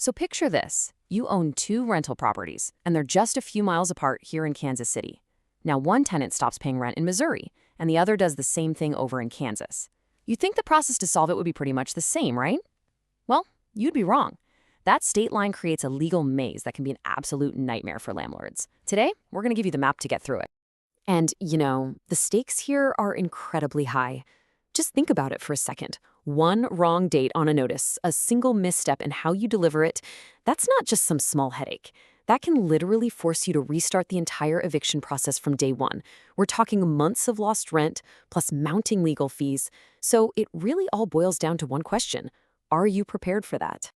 So picture this. You own two rental properties, and they're just a few miles apart here in Kansas City. Now, one tenant stops paying rent in Missouri, and the other does the same thing over in Kansas. You'd think the process to solve it would be pretty much the same, right? Well, you'd be wrong. That state line creates a legal maze that can be an absolute nightmare for landlords. Today, we're going to give you the map to get through it. And, the stakes here are incredibly high. Just think about it for a second. One wrong date on a notice, a single misstep in how you deliver it, that's not just some small headache. That can literally force you to restart the entire eviction process from day one. We're talking months of lost rent, plus mounting legal fees. So it really all boils down to one question. Are you prepared for that?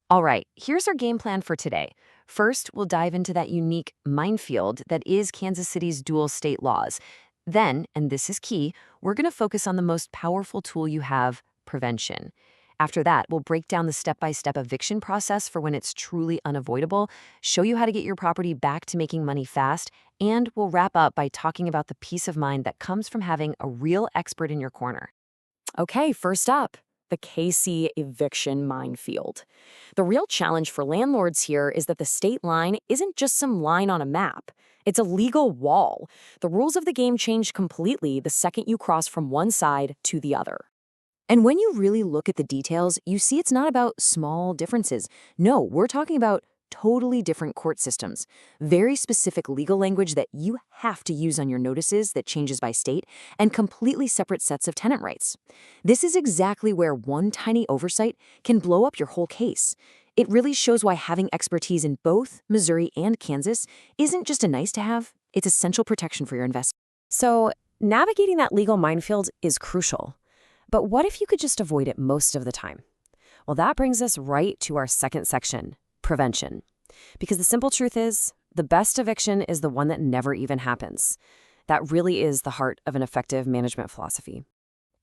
All right, here's our game plan for today. First, we'll dive into that unique minefield that is Kansas City's dual state laws. Then, and this is key, we're going to focus on the most powerful tool you have, prevention. After that, we'll break down the step-by-step eviction process for when it's truly unavoidable, show you how to get your property back to making money fast, and we'll wrap up by talking about the peace of mind that comes from having a real expert in your corner. Okay, first up, the KC eviction minefield. The real challenge for landlords here is that the state line isn't just some line on a map. It's a legal wall. The rules of the game change completely the second you cross from one side to the other. And when you really look at the details, you see it's not about small differences. No, we're talking about totally different court systems, very specific legal language that you have to use on your notices that changes by state, and completely separate sets of tenant rights. This is exactly where one tiny oversight can blow up your whole case. It really shows why having expertise in both Missouri and Kansas isn't just a nice to have, it's essential protection for your investment. So, navigating that legal minefield is crucial. But what if you could just avoid it most of the time? Well, that brings us right to our second section, prevention. Because the simple truth is, the best eviction is the one that never even happens. That really is the heart of an effective management philosophy.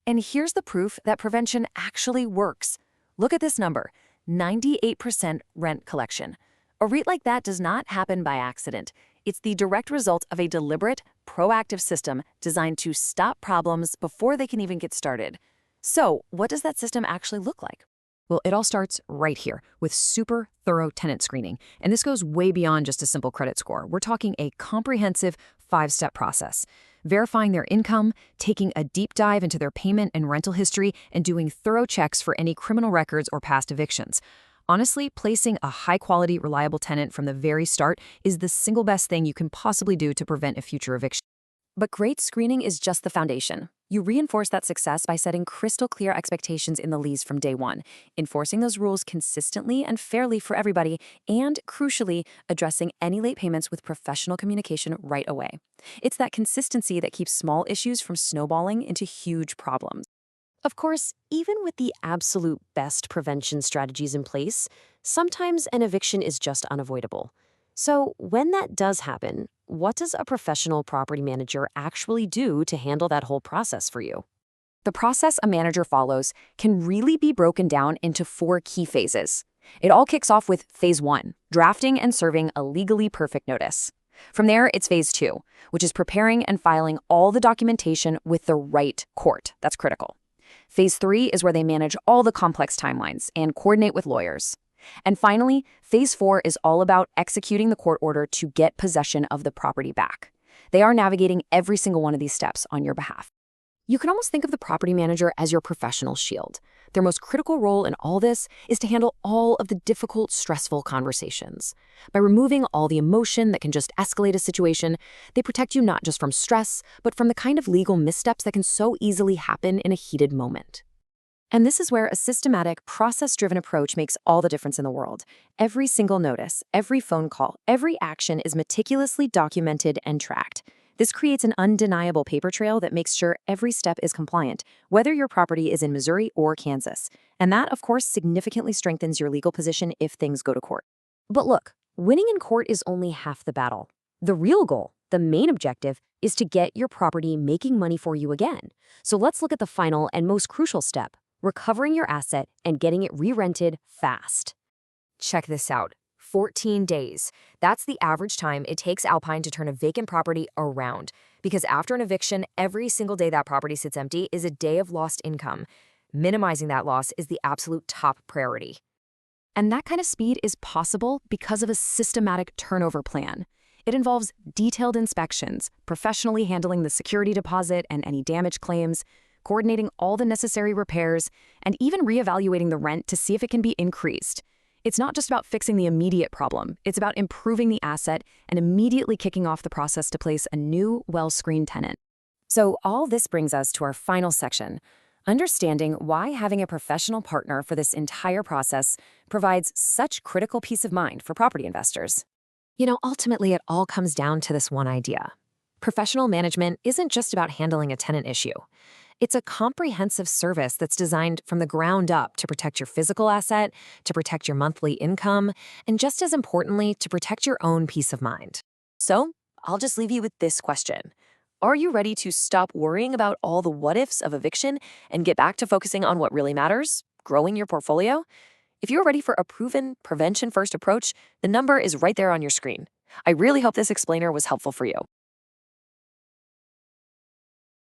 And here's the proof that prevention actually works. Look at this number, 98% rent collection. A rate like that does not happen by accident. It's the direct result of a deliberate, proactive system designed to stop problems before they can even get started. So, what does that system actually look like? Well, it all starts right here with super thorough tenant screening. And this goes way beyond just a simple credit score. We're talking a comprehensive 5-step process. Verifying their income, taking a deep dive into their payment and rental history, and doing thorough checks for any criminal records or past evictions. Honestly, placing a high-quality, reliable tenant from the very start is the single best thing you can possibly do to prevent a future eviction. But great screening is just the foundation. You reinforce that success by setting crystal clear expectations in the lease from day one, enforcing those rules consistently and fairly for everybody, and, crucially, addressing any late payments with professional communication right away. It's that consistency that keeps small issues from snowballing into huge problems. Of course, even with the absolute best prevention strategies in place, sometimes an eviction is just unavoidable. So when that does happen, what does a professional property manager actually do to handle that whole process for you? The process a manager follows can really be broken down into 4 key phases. It all kicks off with phase 1, drafting and serving a legally perfect notice. From there, it's phase 2, which is preparing and filing all the documentation with the right court. That's critical. Phase 3 is where they manage all the complex timelines and coordinate with lawyers. And finally, phase 4 is all about executing the court order to get possession of the property back. They are navigating every single one of these steps on your behalf. You can almost think of the property manager as your professional shield. Their most critical role in all this is to handle all of the difficult, stressful conversations. By removing all the emotion that can just escalate a situation, they protect you not just from stress, but from the kind of legal missteps that can so easily happen in a heated moment. And this is where a systematic, process-driven approach makes all the difference in the world. Every single notice, every phone call, every action is meticulously documented and tracked. This creates an undeniable paper trail that makes sure every step is compliant, whether your property is in Missouri or Kansas. And that, of course, significantly strengthens your legal position if things go to court. But look, winning in court is only half the battle. The real goal, the main objective, is to get your property making money for you again. So let's look at the final and most crucial step, recovering your asset and getting it re-rented fast. Check this out. 14 days. That's the average time it takes Alpine to turn a vacant property around. Because after an eviction, every single day that property sits empty is a day of lost income. Minimizing that loss is the absolute top priority. And that kind of speed is possible because of a systematic turnover plan. It involves detailed inspections, professionally handling the security deposit and any damage claims, coordinating all the necessary repairs, and even reevaluating the rent to see if it can be increased. It's not just about fixing the immediate problem, it's about improving the asset and immediately kicking off the process to place a new, well-screened tenant. So all this brings us to our final section, understanding why having a professional partner for this entire process provides such critical peace of mind for property investors. Ultimately, it all comes down to this one idea. Professional management isn't just about handling a tenant issue. It's a comprehensive service that's designed from the ground up to protect your physical asset, to protect your monthly income, and just as importantly, to protect your own peace of mind. So, I'll just leave you with this question. Are you ready to stop worrying about all the what-ifs of eviction and get back to focusing on what really matters, growing your portfolio? If you're ready for a proven, prevention-first approach, the number is right there on your screen. I really hope this explainer was helpful for you.